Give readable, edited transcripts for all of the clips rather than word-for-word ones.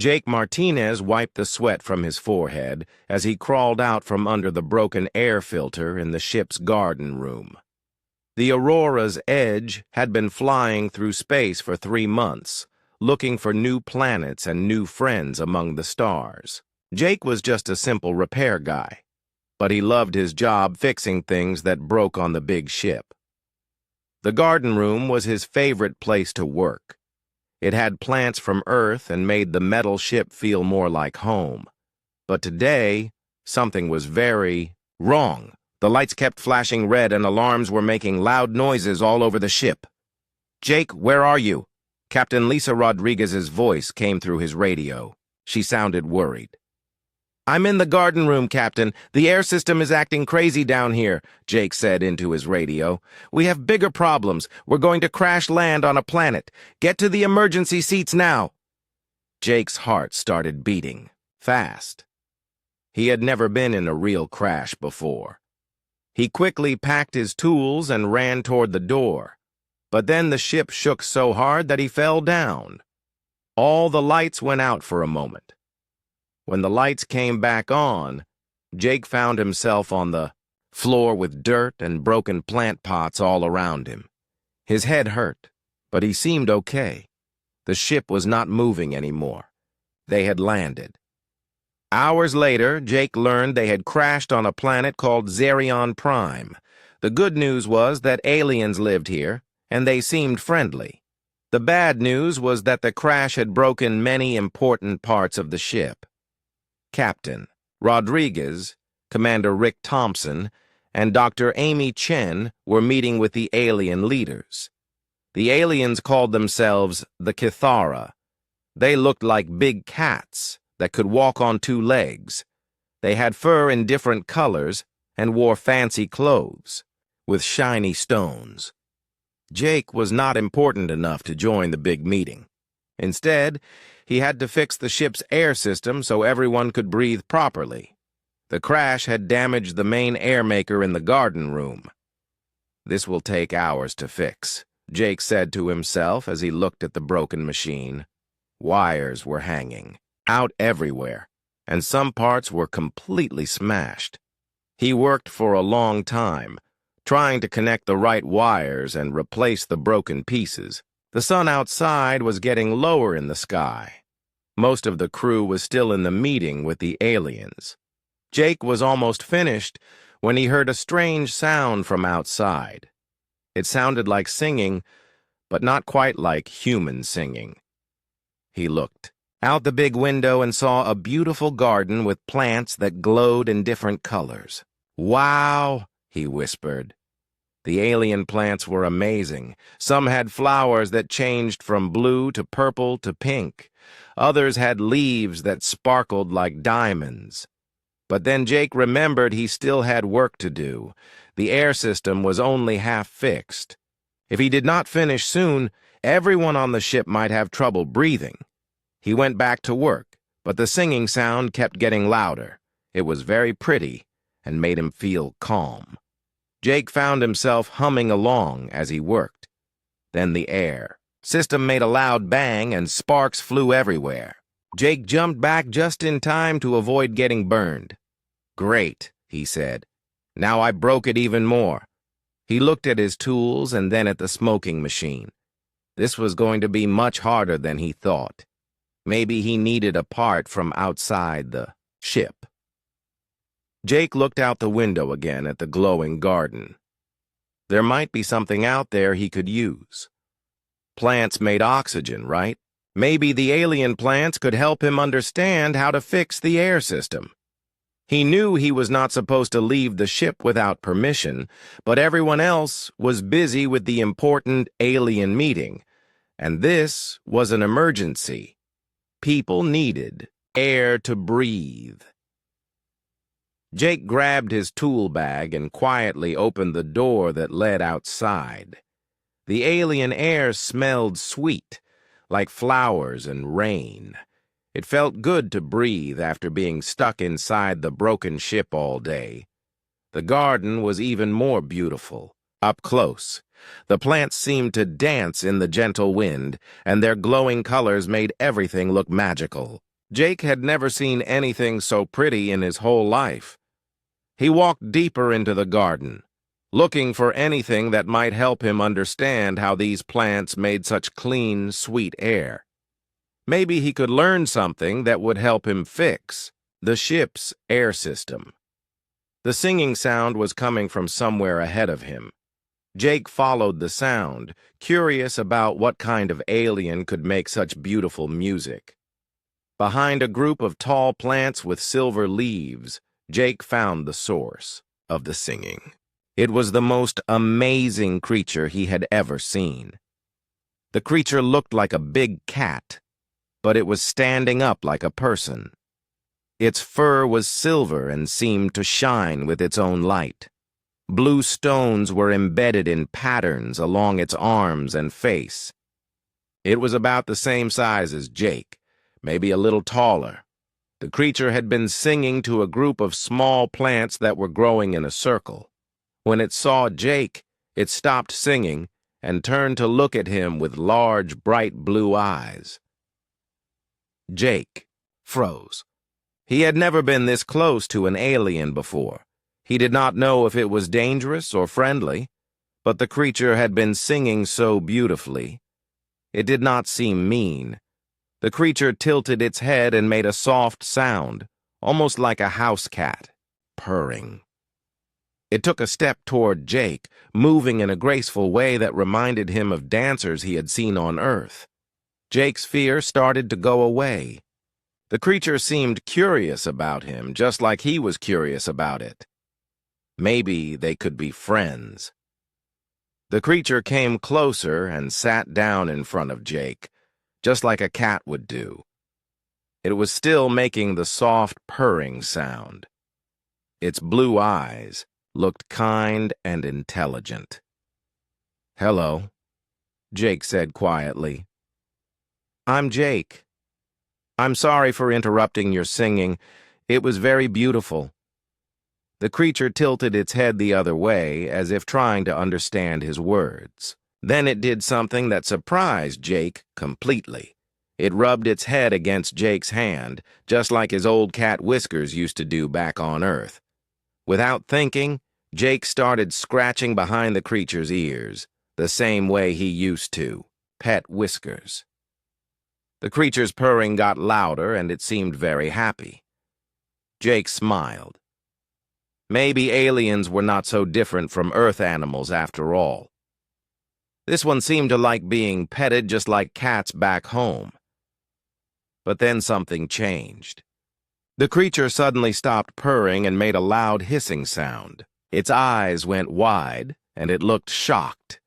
Jake Martinez wiped the sweat from his forehead as he crawled out from under the broken air filter in the ship's garden room. The Aurora's Edge had been flying through space for 3 months, looking for new planets and new friends among the stars. Jake was just a simple repair guy, but he loved his job fixing things that broke on the big ship. The garden room was his favorite place to work. It had plants from Earth and made the metal ship feel more like home. But today, something was very wrong. The lights kept flashing red and alarms were making loud noises all over the ship. "Jake, where are you?" Captain Lisa Rodriguez's voice came through his radio. She sounded worried. "I'm in the garden room, Captain. The air system is acting crazy down here," Jake said into his radio. "We have bigger problems. We're going to crash land on a planet. Get to the emergency seats now." Jake's heart started beating fast. He had never been in a real crash before. He quickly packed his tools and ran toward the door. But then the ship shook so hard that he fell down. All the lights went out for a moment. When the lights came back on, Jake found himself on the floor with dirt and broken plant pots all around him. His head hurt, but he seemed okay. The ship was not moving anymore. They had landed. Hours later, Jake learned they had crashed on a planet called Xerion Prime. The good news was that aliens lived here, and they seemed friendly. The bad news was that the crash had broken many important parts of the ship. Captain Rodriguez, Commander Rick Thompson, and Dr. Amy Chen were meeting with the alien leaders. The aliens called themselves the Kithara. They looked like big cats that could walk on 2 legs. They had fur in different colors and wore fancy clothes with shiny stones. Jake was not important enough to join the big meeting. Instead, he had to fix the ship's air system so everyone could breathe properly. The crash had damaged the main air maker in the garden room. "This will take hours to fix," Jake said to himself as he looked at the broken machine. Wires were hanging out everywhere, and some parts were completely smashed. He worked for a long time, trying to connect the right wires and replace the broken pieces. The sun outside was getting lower in the sky. Most of the crew was still in the meeting with the aliens. Jake was almost finished when he heard a strange sound from outside. It sounded like singing, but not quite like human singing. He looked out the big window and saw a beautiful garden with plants that glowed in different colors. "Wow," he whispered. The alien plants were amazing. Some had flowers that changed from blue to purple to pink. Others had leaves that sparkled like diamonds. But then Jake remembered he still had work to do. The air system was only half fixed. If he did not finish soon, everyone on the ship might have trouble breathing. He went back to work, but the singing sound kept getting louder. It was very pretty and made him feel calm. Jake found himself humming along as he worked. Then the air system made a loud bang and sparks flew everywhere. Jake jumped back just in time to avoid getting burned. "Great," he said. "Now I broke it even more." He looked at his tools and then at the smoking machine. This was going to be much harder than he thought. Maybe he needed a part from outside the ship. Jake looked out the window again at the glowing garden. There might be something out there he could use. Plants made oxygen, right? Maybe the alien plants could help him understand how to fix the air system. He knew he was not supposed to leave the ship without permission, but everyone else was busy with the important alien meeting, and this was an emergency. People needed air to breathe. Jake grabbed his tool bag and quietly opened the door that led outside. The alien air smelled sweet, like flowers and rain. It felt good to breathe after being stuck inside the broken ship all day. The garden was even more beautiful, up close. The plants seemed to dance in the gentle wind, and their glowing colors made everything look magical. Jake had never seen anything so pretty in his whole life. He walked deeper into the garden, looking for anything that might help him understand how these plants made such clean, sweet air. Maybe he could learn something that would help him fix the ship's air system. The singing sound was coming from somewhere ahead of him. Jake followed the sound, curious about what kind of alien could make such beautiful music. Behind a group of tall plants with silver leaves, Jake found the source of the singing. It was the most amazing creature he had ever seen. The creature looked like a big cat, but it was standing up like a person. Its fur was silver and seemed to shine with its own light. Blue stones were embedded in patterns along its arms and face. It was about the same size as Jake, maybe a little taller. The creature had been singing to a group of small plants that were growing in a circle. When it saw Jake, it stopped singing and turned to look at him with large, bright blue eyes. Jake froze. He had never been this close to an alien before. He did not know if it was dangerous or friendly, but the creature had been singing so beautifully. It did not seem mean. The creature tilted its head and made a soft sound, almost like a house cat, purring. It took a step toward Jake, moving in a graceful way that reminded him of dancers he had seen on Earth. Jake's fear started to go away. The creature seemed curious about him, just like he was curious about it. Maybe they could be friends. The creature came closer and sat down in front of Jake, just like a cat would do. It was still making the soft purring sound. Its blue eyes looked kind and intelligent. "Hello," Jake said quietly. "I'm Jake. I'm sorry for interrupting your singing. It was very beautiful." The creature tilted its head the other way, as if trying to understand his words. Then it did something that surprised Jake completely. It rubbed its head against Jake's hand, just like his old cat Whiskers used to do back on Earth. Without thinking, Jake started scratching behind the creature's ears, the same way he used to pet Whiskers. The creature's purring got louder, and it seemed very happy. Jake smiled. Maybe aliens were not so different from Earth animals after all. This one seemed to like being petted just like cats back home. But then something changed. The creature suddenly stopped purring and made a loud hissing sound. Its eyes went wide, and it looked shocked.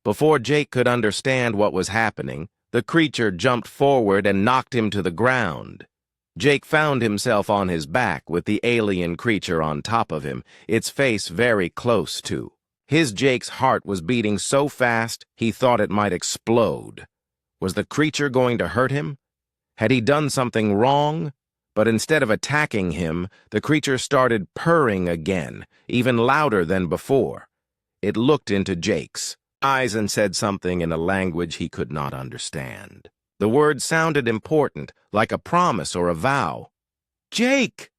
Before Jake could understand what was happening, the creature jumped forward and knocked him to the ground. Jake found himself on his back with the alien creature on top of him, its face very close to. Jake's heart was beating so fast he thought it might explode. Was the creature going to hurt him? Had he done something wrong? But instead of attacking him, the creature started purring again, even louder than before. It looked into Jake's eyes and said something in a language he could not understand. The word sounded important, like a promise or a vow. "Jake!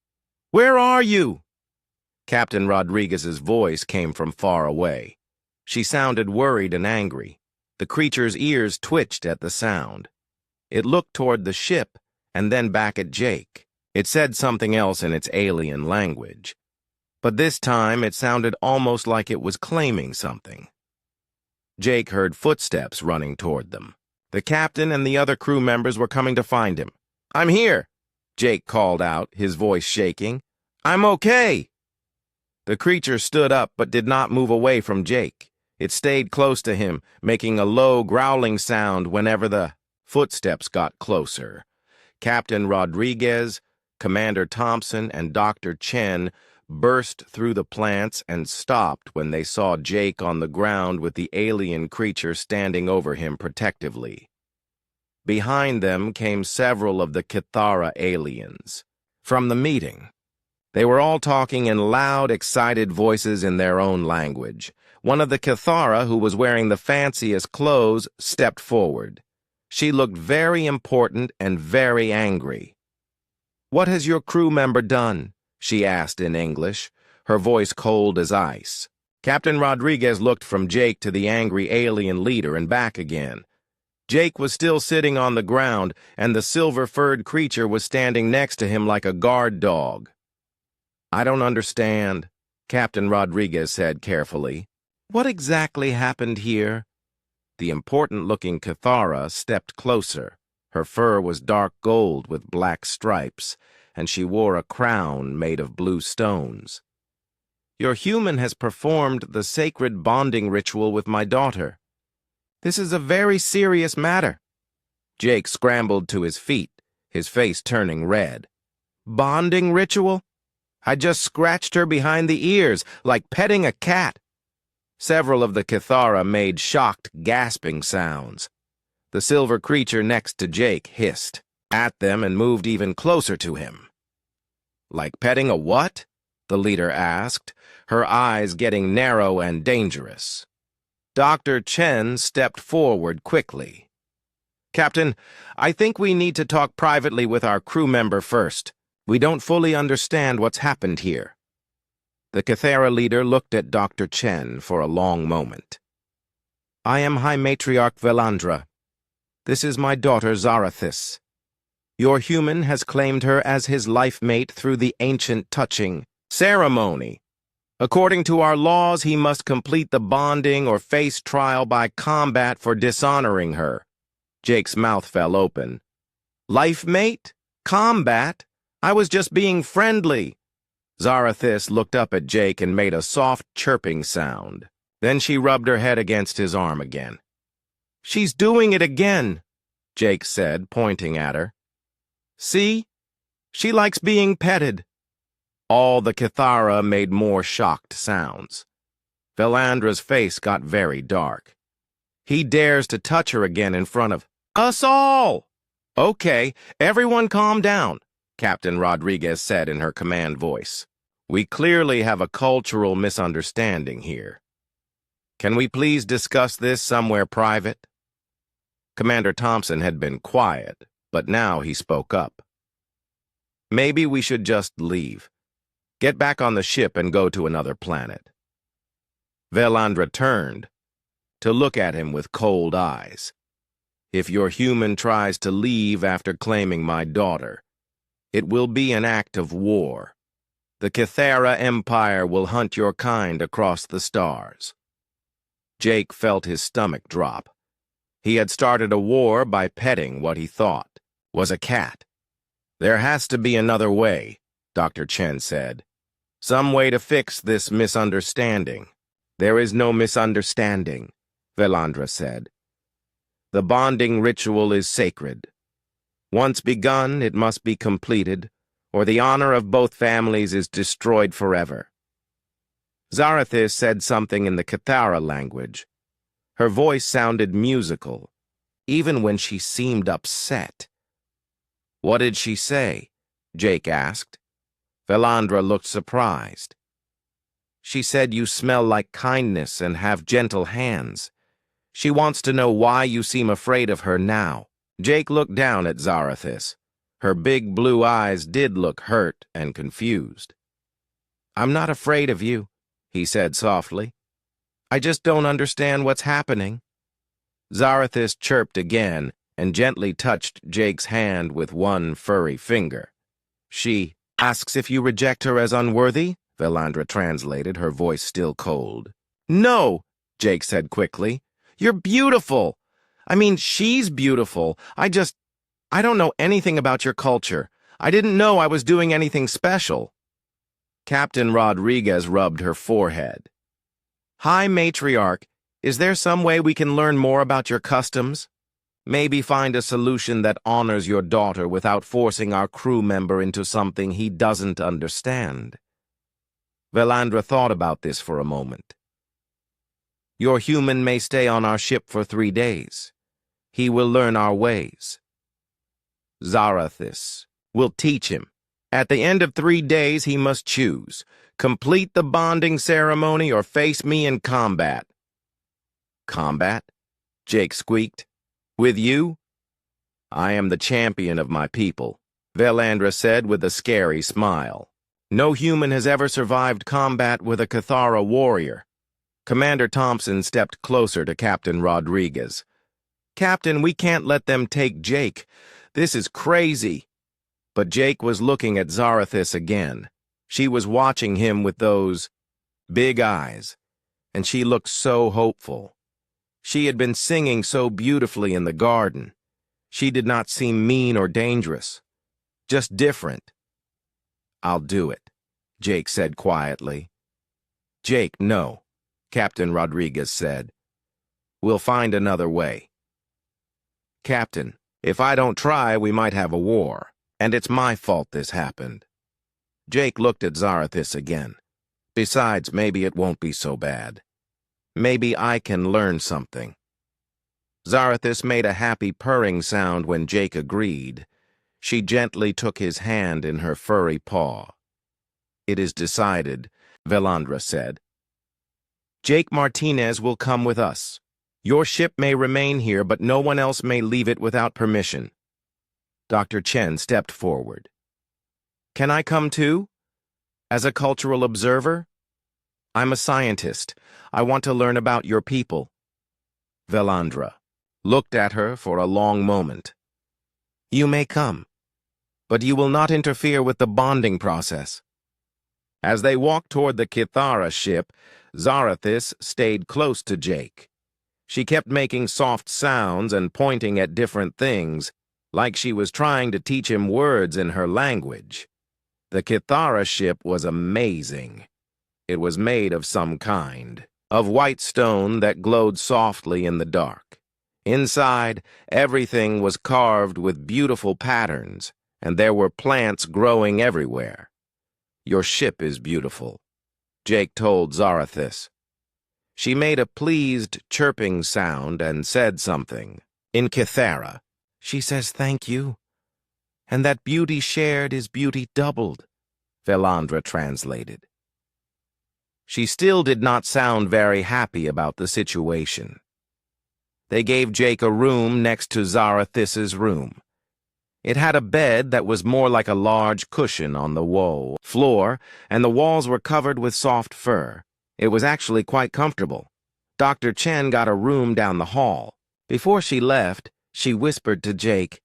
Where are you?" Captain Rodriguez's voice came from far away. She sounded worried and angry. The creature's ears twitched at the sound. It looked toward the ship and then back at Jake. It said something else in its alien language. But this time it sounded almost like it was claiming something. Jake heard footsteps running toward them. The captain and the other crew members were coming to find him. "I'm here," Jake called out, his voice shaking. "I'm okay." The creature stood up but did not move away from Jake. It stayed close to him, making a low, growling sound whenever the footsteps got closer. Captain Rodriguez, Commander Thompson, and Dr. Chen burst through the plants and stopped when they saw Jake on the ground with the alien creature standing over him protectively. Behind them came several of the Kithara aliens. From the meeting, they were all talking in loud, excited voices in their own language. One of the Kithara, who was wearing the fanciest clothes, stepped forward. She looked very important and very angry. "What has your crew member done?" she asked in English, her voice cold as ice. Captain Rodriguez looked from Jake to the angry alien leader and back again. Jake was still sitting on the ground, and the silver-furred creature was standing next to him like a guard dog. "I don't understand," Captain Rodriguez said carefully. "What exactly happened here?" The important-looking Cathara stepped closer. Her fur was dark gold with black stripes, and she wore a crown made of blue stones. "Your human has performed the sacred bonding ritual with my daughter. This is a very serious matter." Jake scrambled to his feet, his face turning red. "Bonding ritual? I just scratched her behind the ears, like petting a cat." Several of the Cathara made shocked, gasping sounds. The silver creature next to Jake hissed at them and moved even closer to him. "Like petting a what?" the leader asked, her eyes getting narrow and dangerous. Dr. Chen stepped forward quickly. "Captain, I think we need to talk privately with our crew member first. We don't fully understand what's happened here." The Cathara leader looked at Dr. Chen for a long moment. "I am High Matriarch Velandra. This is my daughter Zarathis. Your human has claimed her as his life mate through the ancient touching ceremony. According to our laws, he must complete the bonding or face trial by combat for dishonoring her." Jake's mouth fell open. "Life mate? Combat? I was just being friendly." Zarathis looked up at Jake and made a soft chirping sound. Then she rubbed her head against his arm again. "She's doing it again," Jake said, pointing at her. "See? She likes being petted." All the Cathara made more shocked sounds. Velandra's face got very dark. "He dares to touch her again in front of us all." "Okay, everyone calm down," Captain Rodriguez said in her command voice. "We clearly have a cultural misunderstanding here. Can we please discuss this somewhere private?" Commander Thompson had been quiet, but now he spoke up. "Maybe we should just leave. Get back on the ship and go to another planet." Velandra turned to look at him with cold eyes. "If your human tries to leave after claiming my daughter, it will be an act of war. The Cathara Empire will hunt your kind across the stars." Jake felt his stomach drop. He had started a war by petting what he thought was a cat. "There has to be another way," Dr. Chen said. "Some way to fix this misunderstanding." "There is no misunderstanding," Velandra said. "The bonding ritual is sacred. Once begun, it must be completed, or the honor of both families is destroyed forever." Zarathis said something in the Cathara language. Her voice sounded musical, even when she seemed upset. "What did she say?" Jake asked. Velandra looked surprised. "She said you smell like kindness and have gentle hands. She wants to know why you seem afraid of her now." Jake looked down at Zarathis. Her big blue eyes did look hurt and confused. "I'm not afraid of you," he said softly. "I just don't understand what's happening." Zarathis chirped again and gently touched Jake's hand with one furry finger. "She asks if you reject her as unworthy," Velandra translated, her voice still cold. "No," Jake said quickly. "You're beautiful. I mean, she's beautiful. I don't know anything about your culture. I didn't know I was doing anything special." Captain Rodriguez rubbed her forehead. "High Matriarch, is there some way we can learn more about your customs? Maybe find a solution that honors your daughter without forcing our crew member into something he doesn't understand." Velandra thought about this for a moment. "Your human may stay on our ship for 3 days. He will learn our ways. Zarathis will teach him. At the end of 3 days, he must choose. Complete the bonding ceremony or face me in combat." "Combat?" Jake squeaked. "With you?" "I am the champion of my people," Velandra said with a scary smile. No human has ever survived combat with a Cathara warrior. Commander Thompson stepped closer to Captain Rodriguez. Captain, we can't let them take Jake. This is crazy. But Jake was looking at Zarathis again. She was watching him with those big eyes, and she looked so hopeful. She had been singing so beautifully in the garden. She did not seem mean or dangerous, just different. I'll do it, Jake said quietly. Jake, no, Captain Rodriguez said. We'll find another way. Captain, if I don't try, we might have a war, and it's my fault this happened. Jake looked at Zarathis again. Besides, maybe it won't be so bad. Maybe I can learn something. Zarathis made a happy purring sound when Jake agreed. She gently took his hand in her furry paw. It is decided, Velandra said. Jake Martinez will come with us. Your ship may remain here, but no one else may leave it without permission. Dr. Chen stepped forward. Can I come too? As a cultural observer? I'm a scientist. I want to learn about your people. Velandra looked at her for a long moment. You may come, but you will not interfere with the bonding process. As they walked toward the Cathara ship, Zarathis stayed close to Jake. She kept making soft sounds and pointing at different things, like she was trying to teach him words in her language. The Cathara ship was amazing. It was made of some kind of white stone that glowed softly in the dark. Inside, everything was carved with beautiful patterns, and there were plants growing everywhere. Your ship is beautiful, Jake told Zarathis. She made a pleased, chirping sound and said something. In Cathara, she says thank you. And that beauty shared is beauty doubled, Velandra translated. She still did not sound very happy about the situation. They gave Jake a room next to Zarathis's room. It had a bed that was more like a large cushion on the floor, and the walls were covered with soft fur. It was actually quite comfortable. Dr. Chen got a room down the hall. Before she left, she whispered to Jake,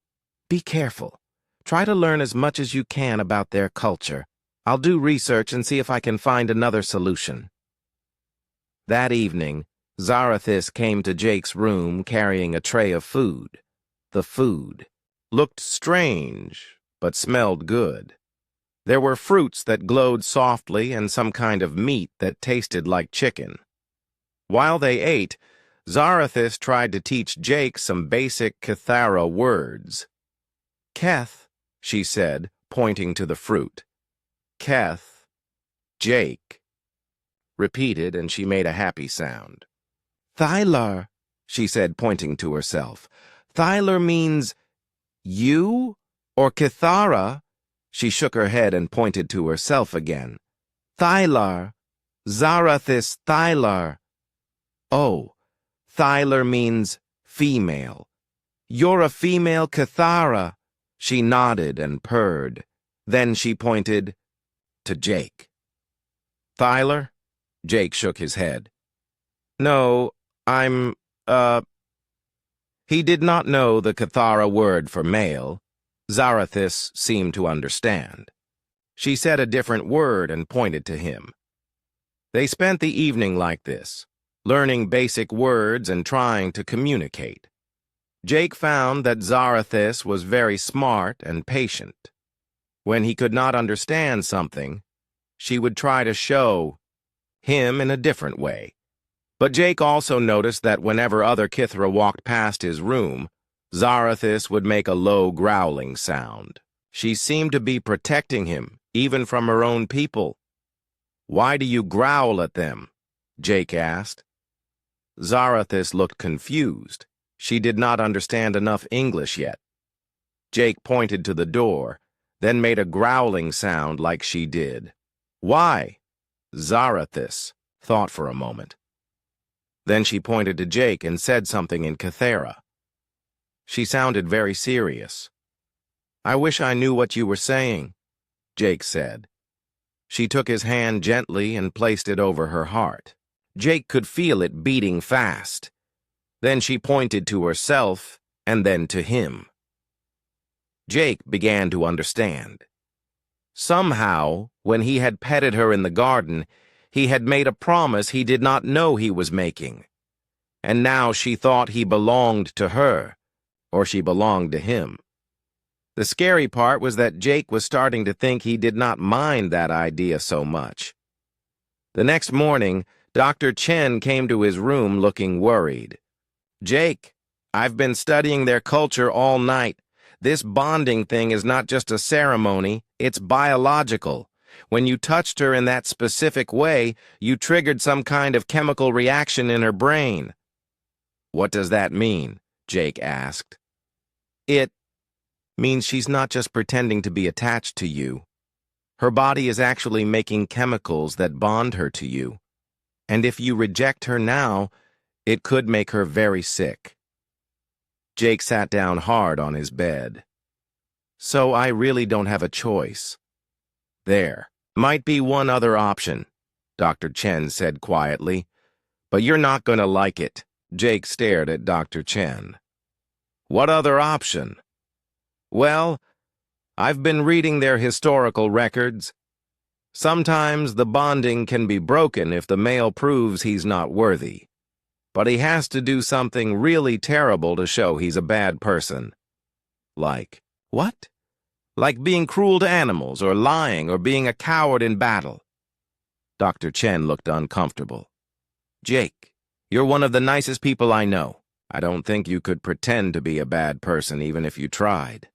"Be careful. Try to learn as much as you can about their culture. I'll do research and see if I can find another solution." That evening, Zarathis came to Jake's room carrying a tray of food. The food looked strange, but smelled good. There were fruits that glowed softly and some kind of meat that tasted like chicken. While they ate, Zarathis tried to teach Jake some basic Cathara words. Keth, she said, pointing to the fruit. Keth, Jake, repeated, and she made a happy sound. Thylar, she said, pointing to herself. Thylar means you or Cathara? She shook her head and pointed to herself again. Thylar, Zarathis Thylar. Oh, Thylar means female. You're a female Cathara. She nodded and purred. Then she pointed to Jake. Thylar? Jake shook his head. No, I'm, He did not know the Cathara word for male. Zarathis seemed to understand. She said a different word and pointed to him. They spent the evening like this, learning basic words and trying to communicate. Jake found that Zarathis was very smart and patient. When he could not understand something, she would try to show him in a different way. But Jake also noticed that whenever other Kithra walked past his room, Zarathis would make a low growling sound. She seemed to be protecting him, even from her own people. Why do you growl at them? Jake asked. Zarathis looked confused. She did not understand enough English yet. Jake pointed to the door, then made a growling sound like she did. Why? Zarathis thought for a moment. Then she pointed to Jake and said something in Cathara. She sounded very serious. I wish I knew what you were saying, Jake said. She took his hand gently and placed it over her heart. Jake could feel it beating fast. Then she pointed to herself and then to him. Jake began to understand. Somehow, when he had petted her in the garden, he had made a promise he did not know he was making. And now she thought he belonged to her, or she belonged to him. The scary part was that Jake was starting to think he did not mind that idea so much. The next morning, Dr. Chen came to his room looking worried. Jake, I've been studying their culture all night. This bonding thing is not just a ceremony, it's biological. When you touched her in that specific way, you triggered some kind of chemical reaction in her brain. What does that mean? Jake asked. It means she's not just pretending to be attached to you. Her body is actually making chemicals that bond her to you. And if you reject her now, it could make her very sick. Jake sat down hard on his bed. So I really don't have a choice. There might be one other option, Dr. Chen said quietly. But you're not going to like it. Jake stared at Dr. Chen. What other option? Well, I've been reading their historical records. Sometimes the bonding can be broken if the male proves he's not worthy. But he has to do something really terrible to show he's a bad person. Like, what? Like being cruel to animals, or lying, or being a coward in battle. Dr. Chen looked uncomfortable. Jake, you're one of the nicest people I know. I don't think you could pretend to be a bad person even if you tried.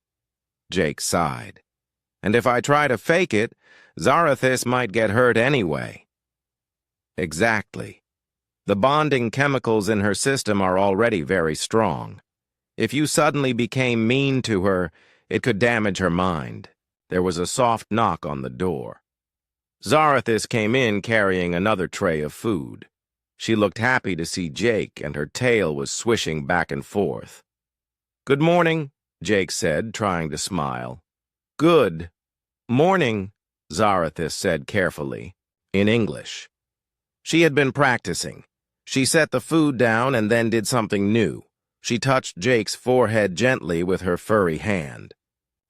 Jake sighed. And if I try to fake it, Zarathis might get hurt anyway. Exactly. The bonding chemicals in her system are already very strong. If you suddenly became mean to her, it could damage her mind. There was a soft knock on the door. Zarathis came in carrying another tray of food. She looked happy to see Jake, and her tail was swishing back and forth. Good morning, Jake said, trying to smile. Good morning, Zarathis said carefully, in English. She had been practicing. She set the food down and then did something new. She touched Jake's forehead gently with her furry hand.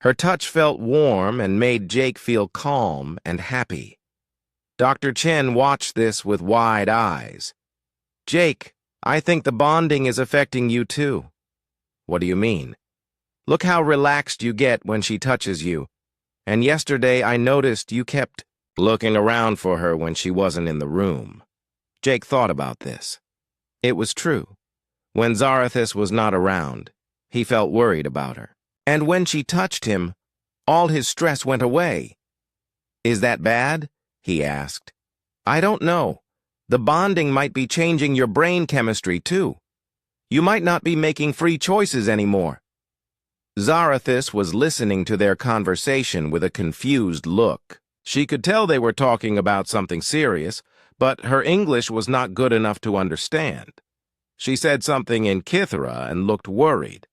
Her touch felt warm and made Jake feel calm and happy. Dr. Chen watched this with wide eyes. Jake, I think the bonding is affecting you too. What do you mean? Look how relaxed you get when she touches you. And yesterday I noticed you kept looking around for her when she wasn't in the room. Jake thought about this. It was true. When Zarathis was not around, he felt worried about her. And when she touched him, all his stress went away. Is that bad? He asked. I don't know. The bonding might be changing your brain chemistry too. You might not be making free choices anymore. Zarathis was listening to their conversation with a confused look. She could tell they were talking about something serious, but her English was not good enough to understand. She said something in Kithra and looked worried.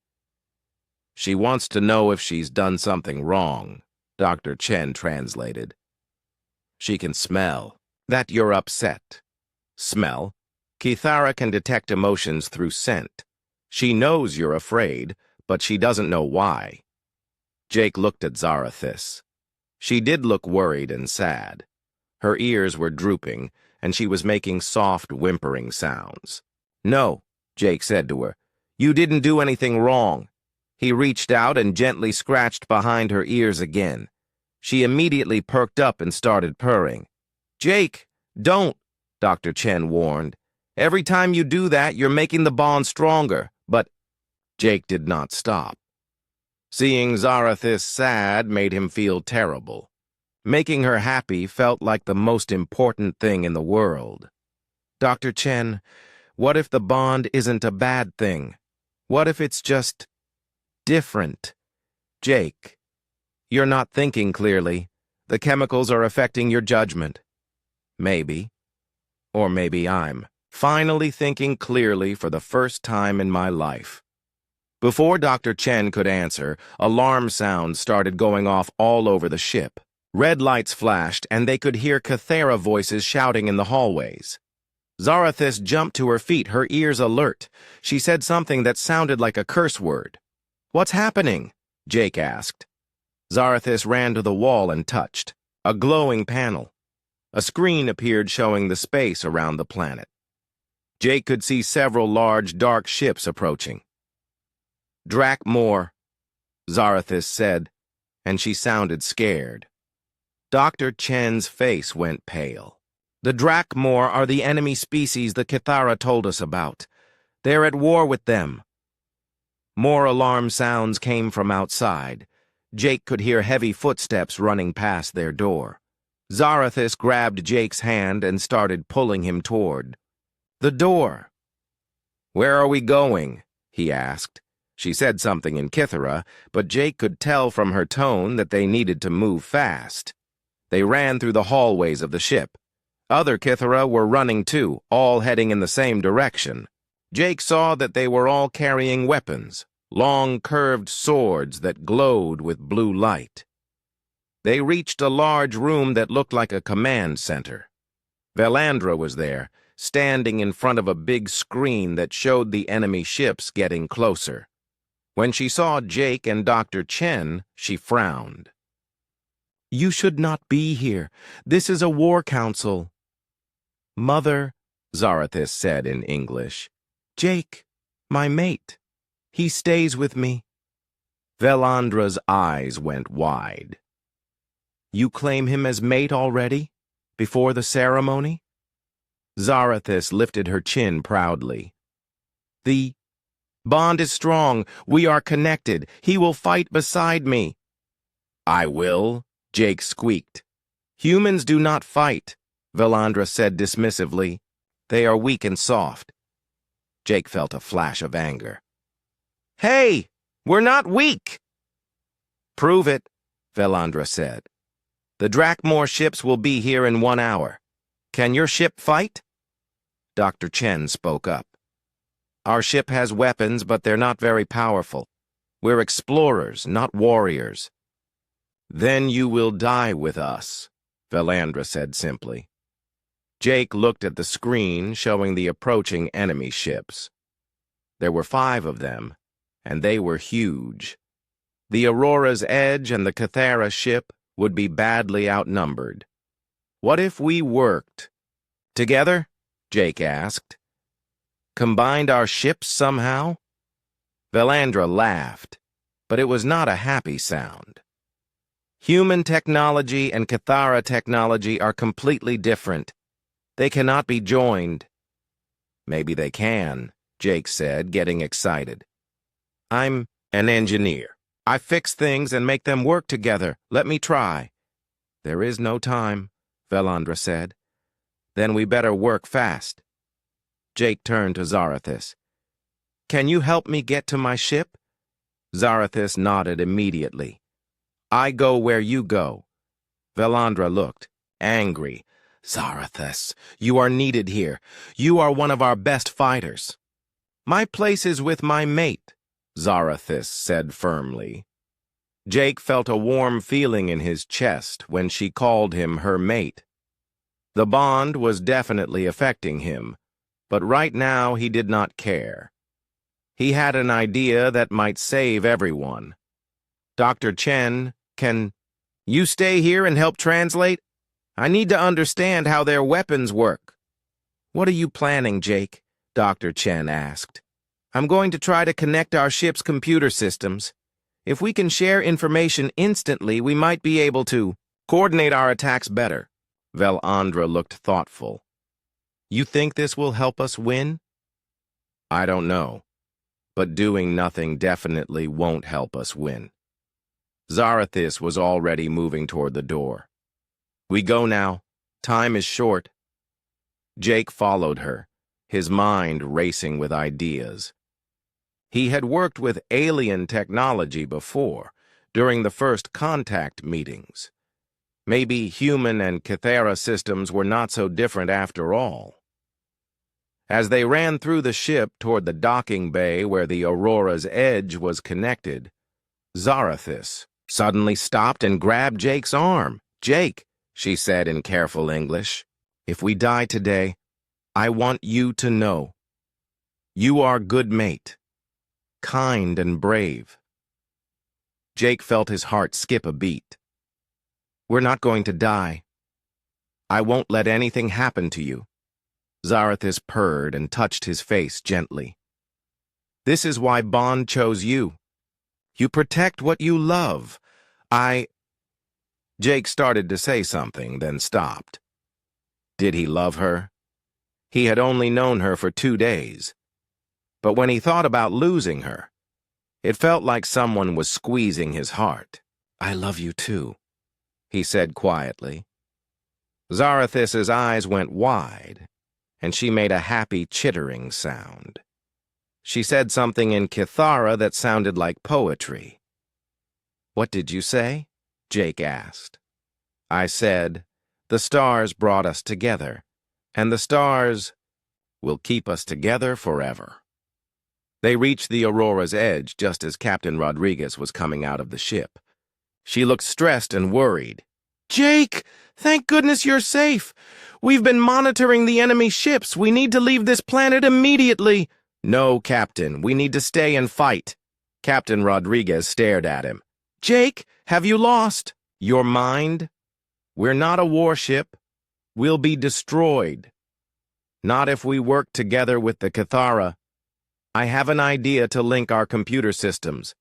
She wants to know if she's done something wrong, Dr. Chen translated. She can smell that you're upset. Smell? Kithara can detect emotions through scent. She knows you're afraid, but she doesn't know why. Jake looked at Zarathis. She did look worried and sad. Her ears were drooping, and she was making soft, whimpering sounds. No, Jake said to her. You didn't do anything wrong. He reached out and gently scratched behind her ears again. She immediately perked up and started purring. Jake, don't, Dr. Chen warned. Every time you do that, you're making the bond stronger. But Jake did not stop. Seeing Zarathis sad made him feel terrible. Making her happy felt like the most important thing in the world. Dr. Chen, what if the bond isn't a bad thing? What if it's just different? Jake, you're not thinking clearly. The chemicals are affecting your judgment. Maybe. Or maybe I'm finally thinking clearly for the first time in my life. Before Dr. Chen could answer, alarm sounds started going off all over the ship. Red lights flashed, and they could hear Cathera voices shouting in the hallways. Zarathis jumped to her feet, her ears alert. She said something that sounded like a curse word. "What's happening?" Jake asked. Zarathis ran to the wall and touched. A glowing panel. A screen appeared showing the space around the planet. Jake could see several large, dark ships approaching. "Drakmor," Zarathis said, and she sounded scared. Dr. Chen's face went pale. "The Drakmor are the enemy species the Cathara told us about. They're at war with them." More alarm sounds came from outside. Jake could hear heavy footsteps running past their door. Zarathis grabbed Jake's hand and started pulling him toward the door. "Where are we going?" he asked. She said something in Kithara, but Jake could tell from her tone that they needed to move fast. They ran through the hallways of the ship. Other Kithara were running too, all heading in the same direction. Jake saw that they were all carrying weapons, long curved swords that glowed with blue light. They reached a large room that looked like a command center. Velandra was there, standing in front of a big screen that showed the enemy ships getting closer. When she saw Jake and Dr. Chen, she frowned. "You should not be here. This is a war council." "Mother," Zarathis said in English. "Jake, my mate. He stays with me." Velandra's eyes went wide. "You claim him as mate already? Before the ceremony?" Zarathis lifted her chin proudly. "The bond is strong. We are connected. He will fight beside me." "I will," Jake squeaked. "Humans do not fight," Velandra said dismissively. "They are weak and soft." Jake felt a flash of anger. "Hey, we're not weak!" "Prove it," Velandra said. "The Drakmor ships will be here in 1 hour. Can your ship fight?" Dr. Chen spoke up. "Our ship has weapons, but they're not very powerful. We're explorers, not warriors." "Then you will die with us," Velandra said simply. Jake looked at the screen showing the approaching enemy ships. There were 5 of them, and they were huge. The Aurora's Edge and the Cathara ship would be badly outnumbered. "What if we worked together?" Jake asked. "Combined our ships somehow?" Velandra laughed, but it was not a happy sound. "Human technology and Cathara technology are completely different. They cannot be joined." "Maybe they can," Jake said, getting excited. "I'm an engineer. I fix things and make them work together. Let me try." "There is no time," Velandra said. "Then we better work fast." Jake turned to Zarathis. "Can you help me get to my ship?" Zarathis nodded immediately. "I go where you go." Velandra looked, angry. "Zarathis, you are needed here. You are one of our best fighters." "My place is with my mate," Zarathis said firmly. Jake felt a warm feeling in his chest when she called him her mate. The bond was definitely affecting him, but right now he did not care. He had an idea that might save everyone. "Dr. Chen, can you stay here and help translate? I need to understand how their weapons work." "What are you planning, Jake?" Dr. Chen asked. "I'm going to try to connect our ship's computer systems. If we can share information instantly, we might be able to coordinate our attacks better." Velandra looked thoughtful. "You think this will help us win?" "I don't know, but doing nothing definitely won't help us win." Zarathis was already moving toward the door. "We go now. Time is short." Jake followed her, his mind racing with ideas. He had worked with alien technology before, during the first contact meetings. Maybe human and Cathara systems were not so different after all. As they ran through the ship toward the docking bay where the Aurora's edge was connected, Zarathis suddenly stopped and grabbed Jake's arm. "Jake," she said in careful English, "if we die today, I want you to know. You are good mate, kind and brave." Jake felt his heart skip a beat. "We're not going to die. I won't let anything happen to you." Zarathis purred and touched his face gently. "This is why Bond chose you. You protect what you love. Jake started to say something, then stopped. Did he love her? He had only known her for 2 days. But when he thought about losing her, it felt like someone was squeezing his heart. "I love you too," he said quietly. Zarathis's eyes went wide, and she made a happy chittering sound. She said something in Kithara that sounded like poetry. "What did you say?" Jake asked. "I said, the stars brought us together, and the stars will keep us together forever." They reached the Aurora's edge just as Captain Rodriguez was coming out of the ship. She looked stressed and worried. "Jake, thank goodness you're safe. We've been monitoring the enemy ships. We need to leave this planet immediately." "No, Captain, we need to stay and fight." Captain Rodriguez stared at him. "Jake, have you lost your mind? We're not a warship. We'll be destroyed. Not if we work together with the Kithara. I have an idea to link our computer systems.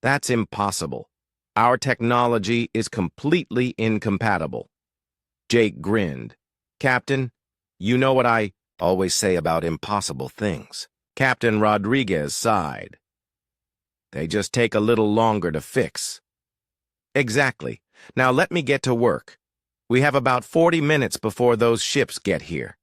That's impossible. Our technology is completely incompatible." Jake grinned. "Captain, you know what I always say about impossible things." Captain Rodriguez sighed. "They just take a little longer to fix." "Exactly. Now let me get to work. We have about 40 minutes before those ships get here."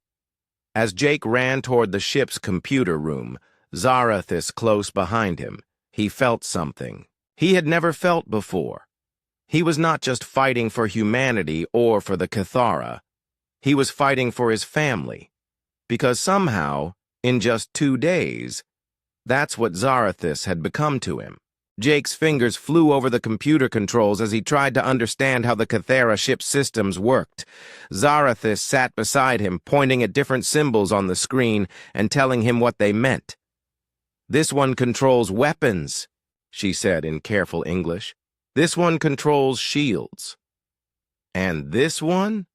As Jake ran toward the ship's computer room, Zarathis close behind him, he felt something he had never felt before. He was not just fighting for humanity or for the Kithara. He was fighting for his family. Because somehow, in just 2 days, that's what Zarathis had become to him. Jake's fingers flew over the computer controls as he tried to understand how the Kithara ship's systems worked. Zarathis sat beside him, pointing at different symbols on the screen and telling him what they meant. "This one controls weapons," she said in careful English. "This one controls shields. And this one?"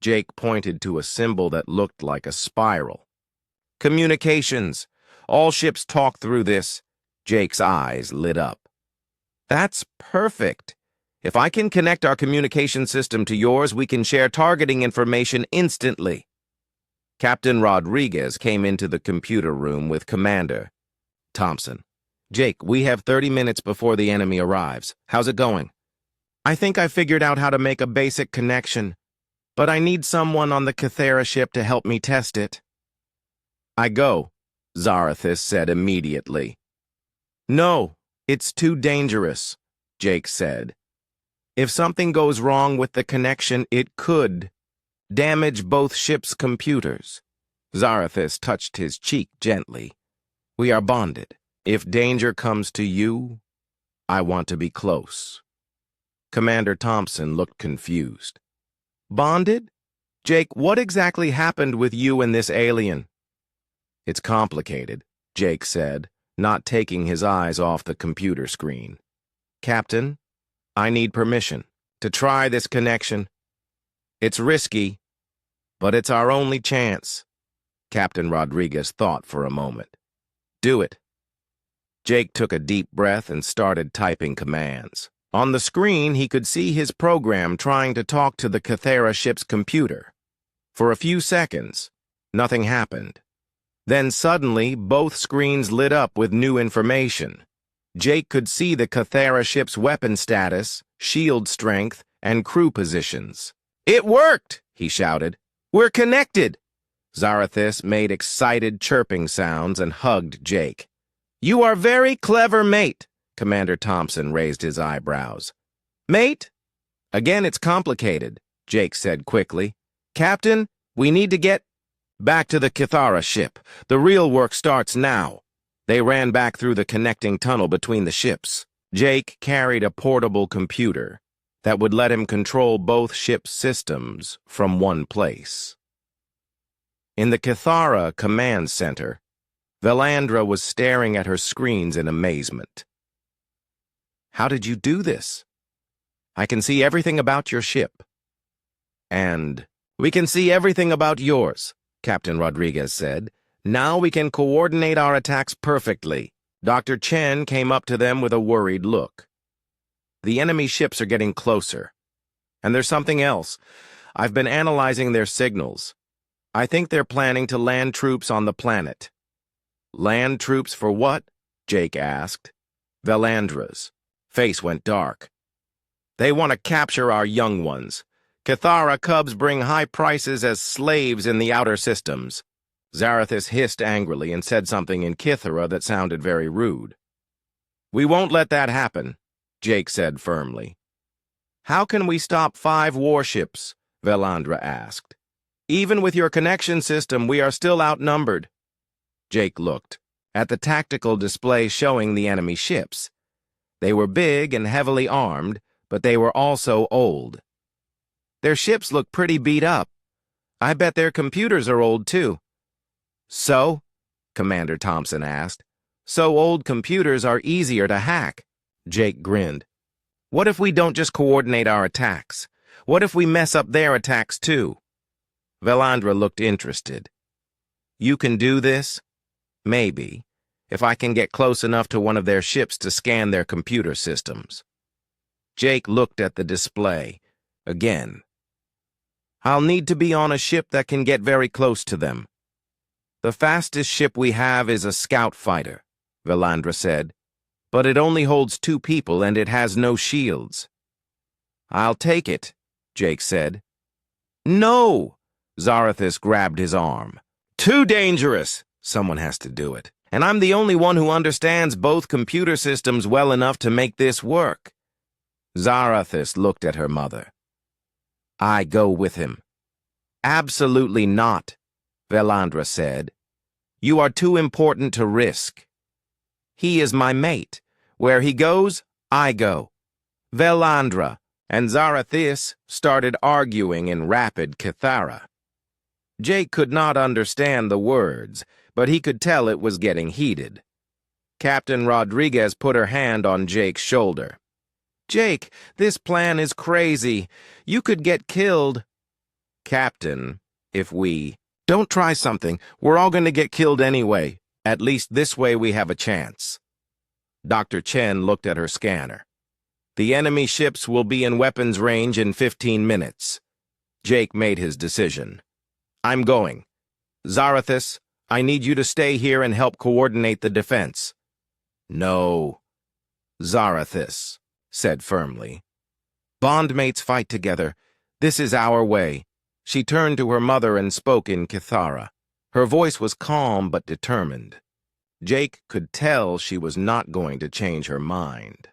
Jake pointed to a symbol that looked like a spiral. "Communications. All ships talk through this." Jake's eyes lit up. "That's perfect. If I can connect our communication system to yours, we can share targeting information instantly." Captain Rodriguez came into the computer room with Commander Thompson. "Jake, we have 30 minutes before the enemy arrives. How's it going?" "I think I figured out how to make a basic connection, but I need someone on the Kithara ship to help me test it." "I go," Zarathis said immediately. "No, it's too dangerous," Jake said. "If something goes wrong with the connection, it could damage both ships' computers." Zarathis touched his cheek gently. "We are bonded. If danger comes to you, I want to be close." Commander Thompson looked confused. "Bonded? Jake, what exactly happened with you and this alien?" "It's complicated," Jake said, not taking his eyes off the computer screen. "Captain, I need permission to try this connection. It's risky, but it's our only chance." Captain Rodriguez thought for a moment. "Do it." Jake took a deep breath and started typing commands. On the screen, he could see his program trying to talk to the Kithara ship's computer. For a few seconds, nothing happened. Then suddenly, both screens lit up with new information. Jake could see the Kithara ship's weapon status, shield strength, and crew positions. "It worked!" he shouted. "We're connected!" Zarathis made excited chirping sounds and hugged Jake. "You are very clever, mate." Commander Thompson raised his eyebrows. "Mate?" "Again, it's complicated," Jake said quickly. "Captain, we need to get..." Back to the Kithara ship. The real work starts now. They ran back through the connecting tunnel between the ships. Jake carried a portable computer that would let him control both ships' systems from one place. In the Kithara command center, Velandra was staring at her screens in amazement. How did you do this? I can see everything about your ship. And we can see everything about yours, Captain Rodriguez said. Now we can coordinate our attacks perfectly. Dr. Chen came up to them with a worried look. The enemy ships are getting closer. And there's something else. I've been analyzing their signals. I think they're planning to land troops on the planet. Land troops for what? Jake asked. Velandra's face went dark. They want to capture our young ones. Kithara cubs bring high prices as slaves in the outer systems. Zarathus hissed angrily and said something in Kithara that sounded very rude. We won't let that happen, Jake said firmly. How can we stop 5 warships? Velandra asked. Even with your connection system, we are still outnumbered. Jake looked at the tactical display showing the enemy ships. They were big and heavily armed, but they were also old. Their ships look pretty beat up. I bet their computers are old, too. So? Commander Thompson asked. So old computers are easier to hack. Jake grinned. What if we don't just coordinate our attacks? What if we mess up their attacks, too? Velandra looked interested. You can do this? Maybe, if I can get close enough to one of their ships to scan their computer systems. Jake looked at the display again. I'll need to be on a ship that can get very close to them. The fastest ship we have is a scout fighter, Velandra said, but it only holds 2 people and it has no shields. I'll take it, Jake said. No! Zarathus grabbed his arm. Too dangerous! Someone has to do it. And I'm the only one who understands both computer systems well enough to make this work. Zarathus looked at her mother. I go with him. Absolutely not, Velandra said. You are too important to risk. He is my mate. Where he goes, I go. Velandra and Zarathus started arguing in rapid Kithara. Jake could not understand the words, but he could tell it was getting heated. Captain Rodriguez put her hand on Jake's shoulder. Jake, this plan is crazy. You could get killed. Captain, if we don't try something, we're all going to get killed anyway. At least this way we have a chance. Dr. Chen looked at her scanner. The enemy ships will be in weapons range in 15 minutes. Jake made his decision. I'm going. Zarathus, I need you to stay here and help coordinate the defense. No. Zarathus said firmly. Bondmates fight together. This is our way. She turned to her mother and spoke in Kithara. Her voice was calm but determined. Jake could tell she was not going to change her mind.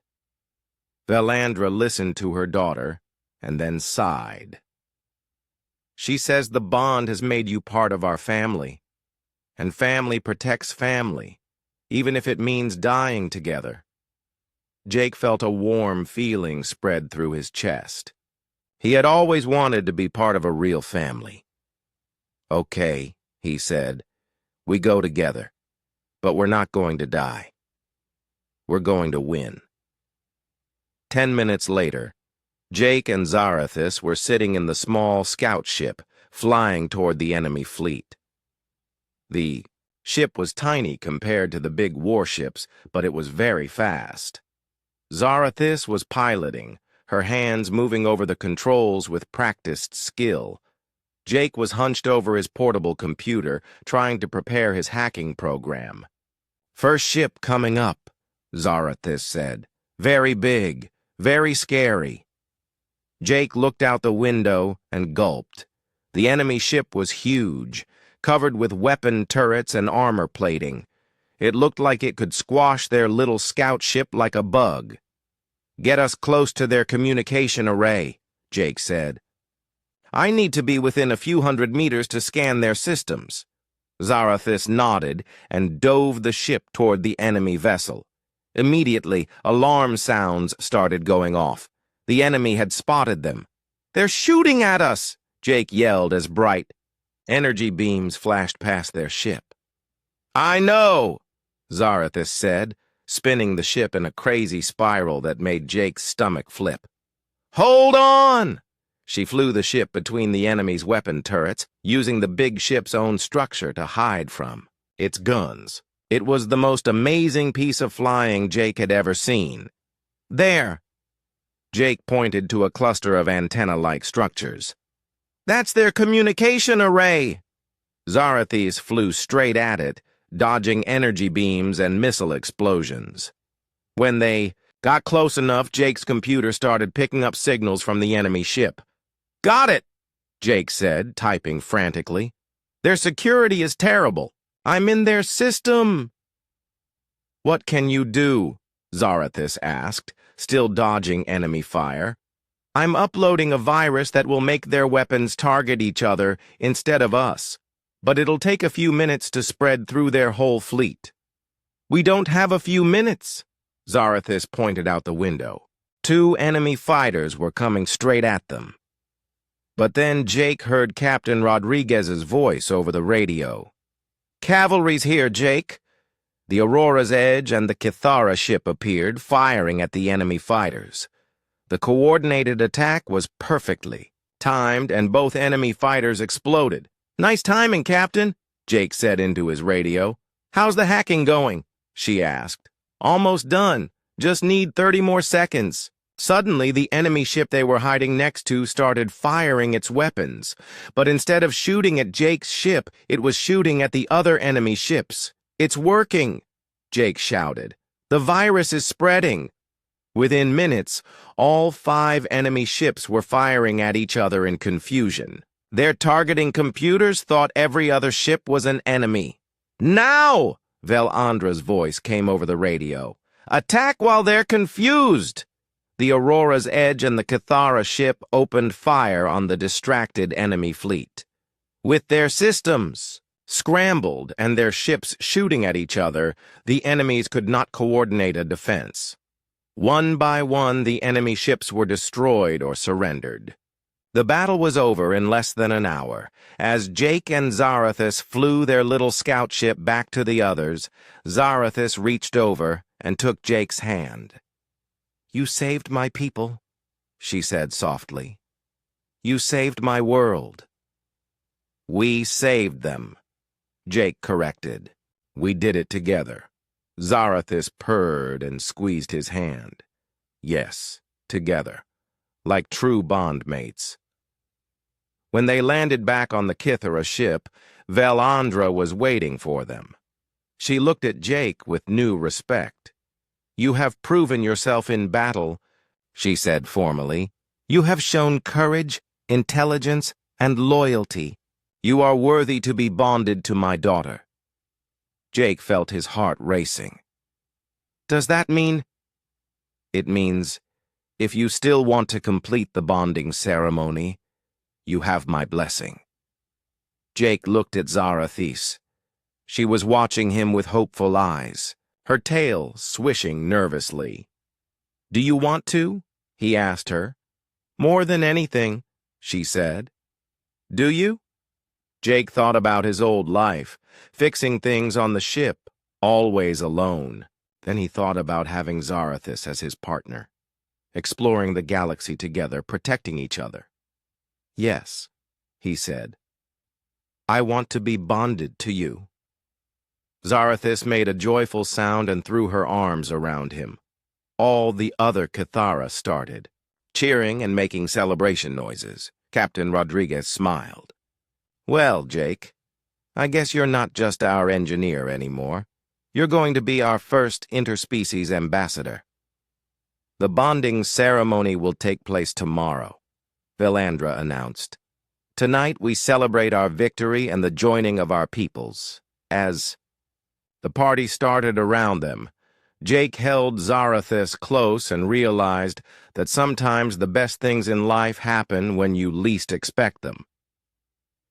Velandra listened to her daughter and then sighed. She says the bond has made you part of our family, and family protects family, even if it means dying together. Jake felt a warm feeling spread through his chest. He had always wanted to be part of a real family. Okay, he said, we go together, but we're not going to die. We're going to win. 10 minutes later, Jake and Zarathus were sitting in the small scout ship, flying toward the enemy fleet. The ship was tiny compared to the big warships, but it was very fast. Zarathus was piloting, her hands moving over the controls with practiced skill. Jake was hunched over his portable computer, trying to prepare his hacking program. First ship coming up, Zarathus said. Very big, very scary. Jake looked out the window and gulped. The enemy ship was huge, covered with weapon turrets and armor plating. It looked like it could squash their little scout ship like a bug. Get us close to their communication array, Jake said. I need to be within a few hundred meters to scan their systems. Zarathis nodded and dove the ship toward the enemy vessel. Immediately, alarm sounds started going off. The enemy had spotted them. "They're shooting at us!" Jake yelled as bright energy beams flashed past their ship. "I know," Zarathis said, spinning the ship in a crazy spiral that made Jake's stomach flip. "Hold on!" She flew the ship between the enemy's weapon turrets, using the big ship's own structure to hide from its guns. It was the most amazing piece of flying Jake had ever seen. "There!" Jake pointed to a cluster of antenna-like structures. "That's their communication array!" Zarathis flew straight at it, dodging energy beams and missile explosions. When they got close enough, Jake's computer started picking up signals from the enemy ship. "Got it," Jake said, typing frantically. "Their security is terrible. I'm in their system." "What can you do?" Zarathis asked, still dodging enemy fire. "I'm uploading a virus that will make their weapons target each other instead of us, but it'll take a few minutes to spread through their whole fleet." "We don't have a few minutes," Zarathis pointed out the window. 2 enemy fighters were coming straight at them. But then Jake heard Captain Rodriguez's voice over the radio. "Cavalry's here, Jake." The Aurora's Edge and the Kithara ship appeared, firing at the enemy fighters. The coordinated attack was perfectly timed, and both enemy fighters exploded. "Nice timing, Captain," Jake said into his radio. "How's the hacking going?" she asked. "Almost done. Just need 30 more seconds." Suddenly, the enemy ship they were hiding next to started firing its weapons. But instead of shooting at Jake's ship, it was shooting at the other enemy ships. "It's working!" Jake shouted. "The virus is spreading!" Within minutes, all 5 enemy ships were firing at each other in confusion. Their targeting computers thought every other ship was an enemy. "Now!" Velandra's voice came over the radio. "Attack while they're confused!" The Aurora's Edge and the Kithara ship opened fire on the distracted enemy fleet. With their systems scrambled and their ships shooting at each other, the enemies could not coordinate a defense. One by one, the enemy ships were destroyed or surrendered. The battle was over in less than an hour. As Jake and Zarathis flew their little scout ship back to the others, Zarathis reached over and took Jake's hand. "You saved my people," she said softly. "You saved my world." "We saved them," Jake corrected. "We did it together." Zarathis purred and squeezed his hand. "Yes, together, like true bondmates." When they landed back on the Kithara ship, Velandra was waiting for them. She looked at Jake with new respect. "You have proven yourself in battle," she said formally. "You have shown courage, intelligence, and loyalty. You are worthy to be bonded to my daughter." Jake felt his heart racing. "Does that mean—" "It means, if you still want to complete the bonding ceremony, you have my blessing." Jake looked at Zarathis. She was watching him with hopeful eyes, her tail swishing nervously. "Do you want to?" he asked her. "More than anything," she said. "Do you?" Jake thought about his old life, fixing things on the ship, always alone. Then he thought about having Zarathis as his partner, exploring the galaxy together, protecting each other. "Yes," he said. "I want to be bonded to you." Zarathis made a joyful sound and threw her arms around him. All the other Kithara started, cheering and making celebration noises. Captain Rodriguez smiled. "Well, Jake, I guess you're not just our engineer anymore. You're going to be our first interspecies ambassador." "The bonding ceremony will take place tomorrow," Velandra announced. "Tonight we celebrate our victory and the joining of our peoples, as..." The party started around them. Jake held Zarathis close and realized that sometimes the best things in life happen when you least expect them.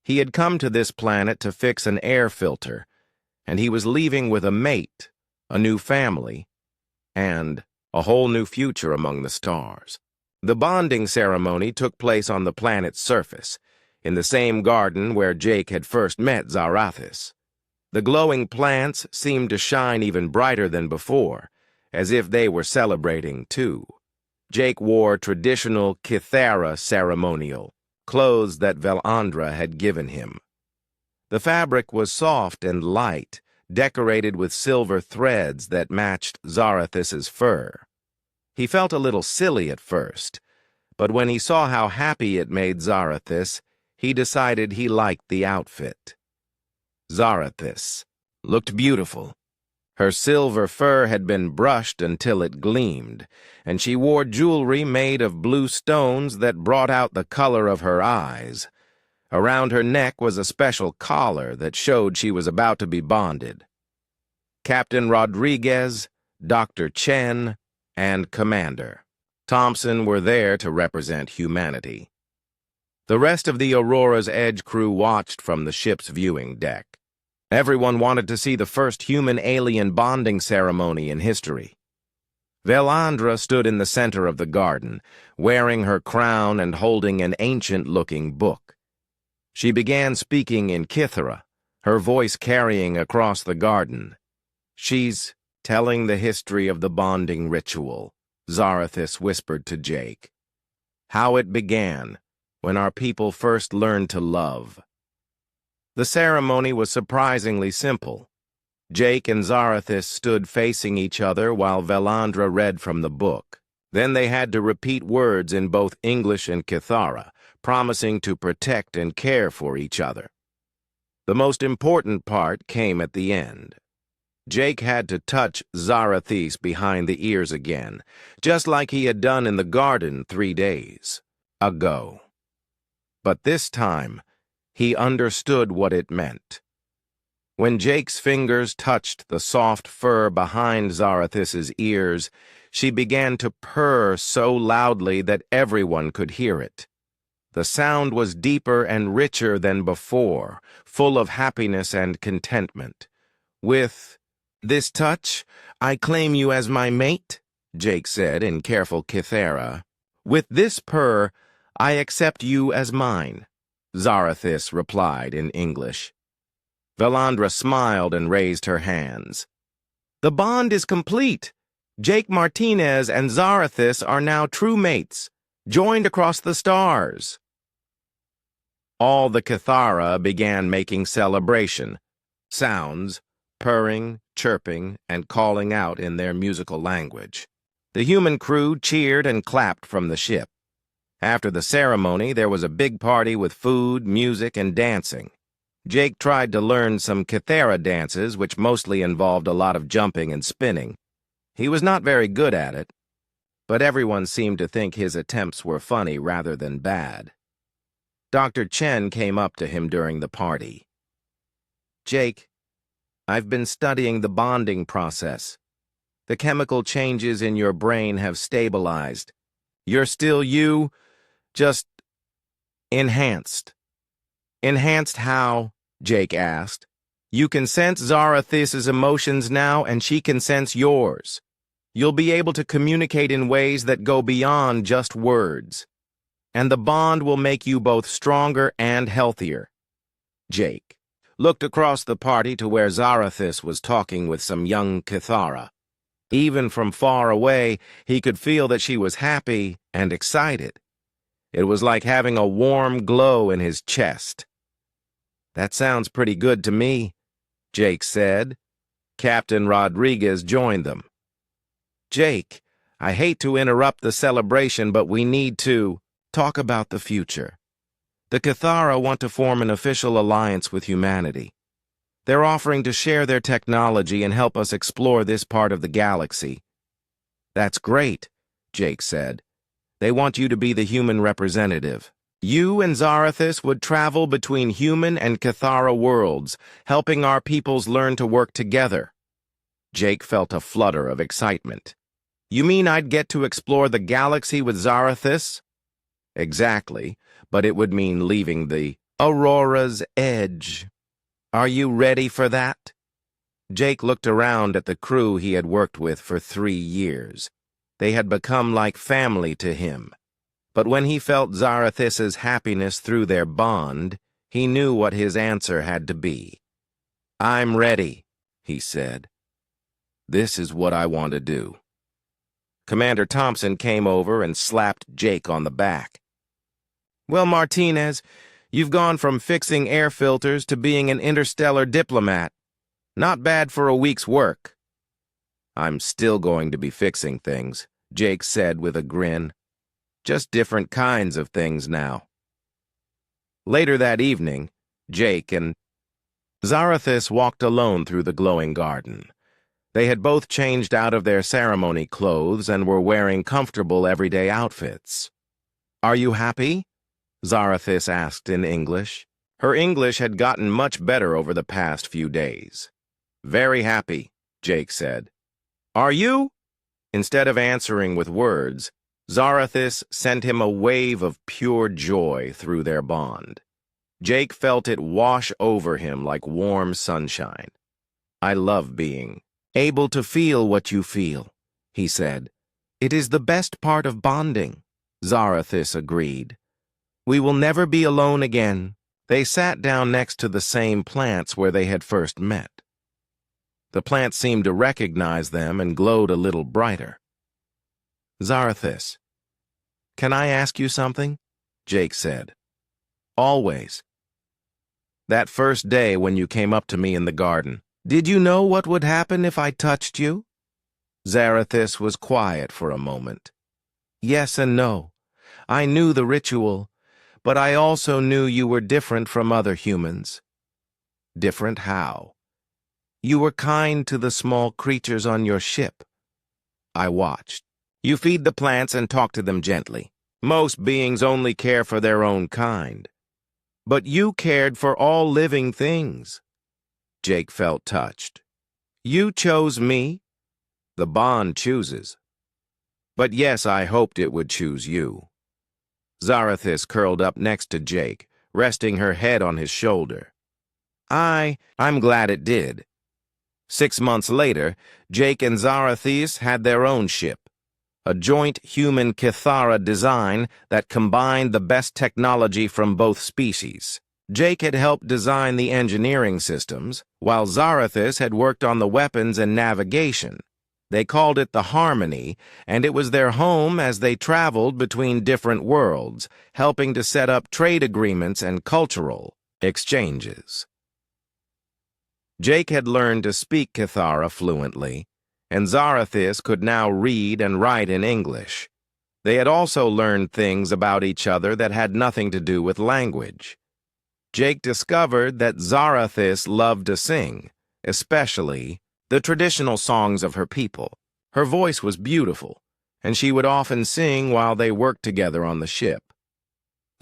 He had come to this planet to fix an air filter, and he was leaving with a mate, a new family, and a whole new future among the stars. The bonding ceremony took place on the planet's surface, in the same garden where Jake had first met Zarathis. The glowing plants seemed to shine even brighter than before, as if they were celebrating too. Jake wore traditional Kithara ceremonial, clothes that Velandra had given him. The fabric was soft and light, decorated with silver threads that matched Zarathis's fur. He felt a little silly at first, but when he saw how happy it made Zarathis, he decided he liked the outfit. Zarathis looked beautiful. Her silver fur had been brushed until it gleamed, and she wore jewelry made of blue stones that brought out the color of her eyes. Around her neck was a special collar that showed she was about to be bonded. Captain Rodriguez, Dr. Chen, and Commander Thompson were there to represent humanity. The rest of the Aurora's Edge crew watched from the ship's viewing deck. Everyone wanted to see the first human-alien bonding ceremony in history. Velandra stood in the center of the garden, wearing her crown and holding an ancient-looking book. She began speaking in Kithara, her voice carrying across the garden. "She's telling the history of the bonding ritual," Zarathis whispered to Jake. "How it began, when our people first learned to love." The ceremony was surprisingly simple. Jake and Zarathis stood facing each other while Velandra read from the book. Then they had to repeat words in both English and Kithara, promising to protect and care for each other. The most important part came at the end. Jake had to touch Zarathis behind the ears again, just like he had done in the garden 3 days ago. But this time, he understood what it meant. When Jake's fingers touched the soft fur behind Zarathis's ears, she began to purr so loudly that everyone could hear it. The sound was deeper and richer than before, full of happiness and contentment. "With this touch, I claim you as my mate," Jake said in careful Kithara. "With this purr, I accept you as mine," Zarathis replied in English. Velandra smiled and raised her hands. "The bond is complete. Jake Martinez and Zarathis are now true mates, joined across the stars." All the Kithara began making celebration, sounds, purring, chirping, and calling out in their musical language. The human crew cheered and clapped from the ship. After the ceremony, there was a big party with food, music, and dancing. Jake tried to learn some Kithara dances, which mostly involved a lot of jumping and spinning. He was not very good at it, but everyone seemed to think his attempts were funny rather than bad. Dr. Chen came up to him during the party. "Jake, I've been studying the bonding process. The chemical changes in your brain have stabilized. You're still you, just enhanced." "Enhanced how?" Jake asked. "You can sense Zarathis's emotions now, and she can sense yours. You'll be able to communicate in ways that go beyond just words. And the bond will make you both stronger and healthier." Jake looked across the party to where Zarathis was talking with some young Kithara. Even from far away, he could feel that she was happy and excited. It was like having a warm glow in his chest. "That sounds pretty good to me," Jake said. Captain Rodriguez joined them. "Jake, I hate to interrupt the celebration, but we need to talk about the future. The Kithara want to form an official alliance with humanity. They're offering to share their technology and help us explore this part of the galaxy." "That's great," Jake said. "They want you to be the human representative. You and Zarathis would travel between human and Kithara worlds, helping our peoples learn to work together." Jake felt a flutter of excitement. You mean I'd get to explore the galaxy with Zarathis? Exactly, but it would mean leaving the Aurora's edge. Are you ready for that? Jake looked around at the crew he had worked with for 3 years. They had become like family to him. But when he felt Zarathis's happiness through their bond, he knew what his answer had to be. I'm ready, he said. This is what I want to do. Commander Thompson came over and slapped Jake on the back. Well, Martinez, you've gone from fixing air filters to being an interstellar diplomat. Not bad for a week's work. I'm still going to be fixing things, Jake said with a grin. Just different kinds of things now. Later that evening, Jake and Zarathis walked alone through the glowing garden. They had both changed out of their ceremony clothes and were wearing comfortable everyday outfits. Are you happy? Zarathis asked in English. Her English had gotten much better over the past few days. Very happy, Jake said. Are you? Instead of answering with words, Zarathis sent him a wave of pure joy through their bond. Jake felt it wash over him like warm sunshine. I love being able to feel what you feel, he said. It is the best part of bonding, Zarathis agreed. We will never be alone again. They sat down next to the same plants where they had first met. The plants seemed to recognize them and glowed a little brighter. Zarathis, can I ask you something? Jake said. Always. That first day when you came up to me in the garden, did you know what would happen if I touched you? Zarathis was quiet for a moment. Yes and no. I knew the ritual, but I also knew you were different from other humans. Different how? You were kind to the small creatures on your ship. I watched. You feed the plants and talk to them gently. Most beings only care for their own kind. But you cared for all living things. Jake felt touched. You chose me. The bond chooses. But yes, I hoped it would choose you. Zarathis curled up next to Jake, resting her head on his shoulder. I'm glad it did. 6 months later, Jake and Zarathis had their own ship, a joint human Kithara design that combined the best technology from both species. Jake had helped design the engineering systems, while Zarathis had worked on the weapons and navigation. They called it the Harmony, and it was their home as they traveled between different worlds, helping to set up trade agreements and cultural exchanges. Jake had learned to speak Kithara fluently, and Zarathis could now read and write in English. They had also learned things about each other that had nothing to do with language. Jake discovered that Zarathis loved to sing, especially the traditional songs of her people. Her voice was beautiful, and she would often sing while they worked together on the ship.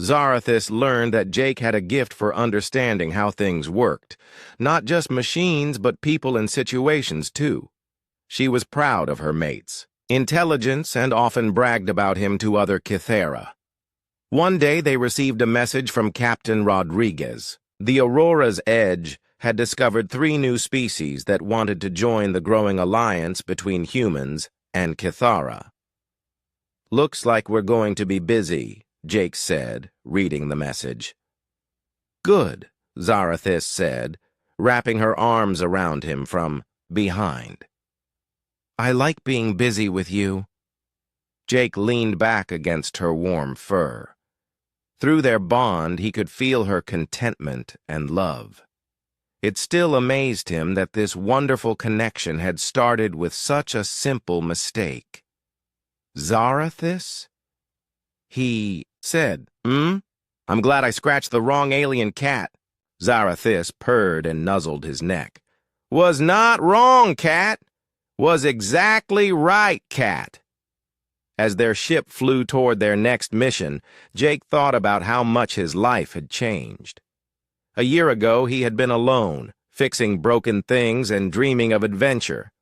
Zarathis learned that Jake had a gift for understanding how things worked, not just machines but people and situations too. She was proud of her mates, intelligence, and often bragged about him to other Kithara. One day they received a message from Captain Rodriguez. The Aurora's Edge had discovered 3 new species that wanted to join the growing alliance between humans and Kithara. Looks like we're going to be busy, Jake said, reading the message. Good, Zarathis said, wrapping her arms around him from behind. I like being busy with you. Jake leaned back against her warm fur. Through their bond, he could feel her contentment and love. It still amazed him that this wonderful connection had started with such a simple mistake. Zarathis? He said, I'm glad I scratched the wrong alien cat. Zarathis purred and nuzzled his neck. Was not wrong, cat. Was exactly right, cat. As their ship flew toward their next mission, Jake thought about how much his life had changed. A year ago, he had been alone, fixing broken things and dreaming of adventure.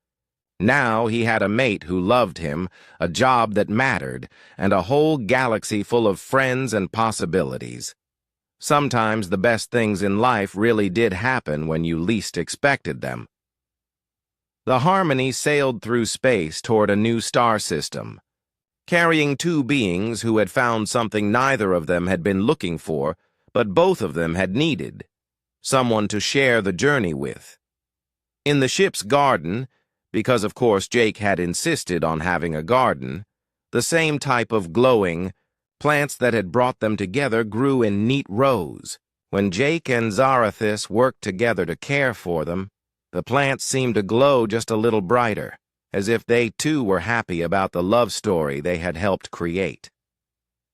Now he had a mate who loved him, a job that mattered, and a whole galaxy full of friends and possibilities. Sometimes the best things in life really did happen when you least expected them. The Harmony sailed through space toward a new star system, carrying two beings who had found something neither of them had been looking for, but both of them had needed: someone to share the journey with. In the ship's garden, because of course Jake had insisted on having a garden, the same type of glowing plants that had brought them together grew in neat rows. When Jake and Zarathis worked together to care for them, the plants seemed to glow just a little brighter, as if they too were happy about the love story they had helped create.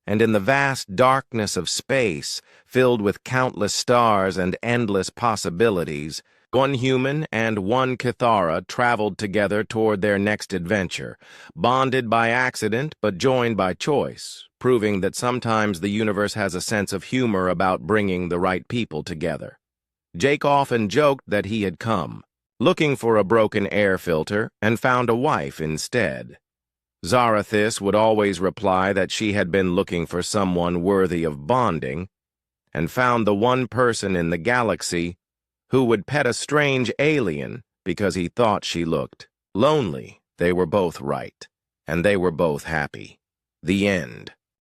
And in the vast darkness of space, filled with countless stars and endless possibilities, one human and one Cathara traveled together toward their next adventure, bonded by accident but joined by choice, proving that sometimes the universe has a sense of humor about bringing the right people together. Jake often joked that he had come, looking for a broken air filter, and found a wife instead. Zarathis would always reply that she had been looking for someone worthy of bonding, and found the one person in the galaxy who would pet a strange alien because he thought she looked lonely. They were both right, and they were both happy. The end.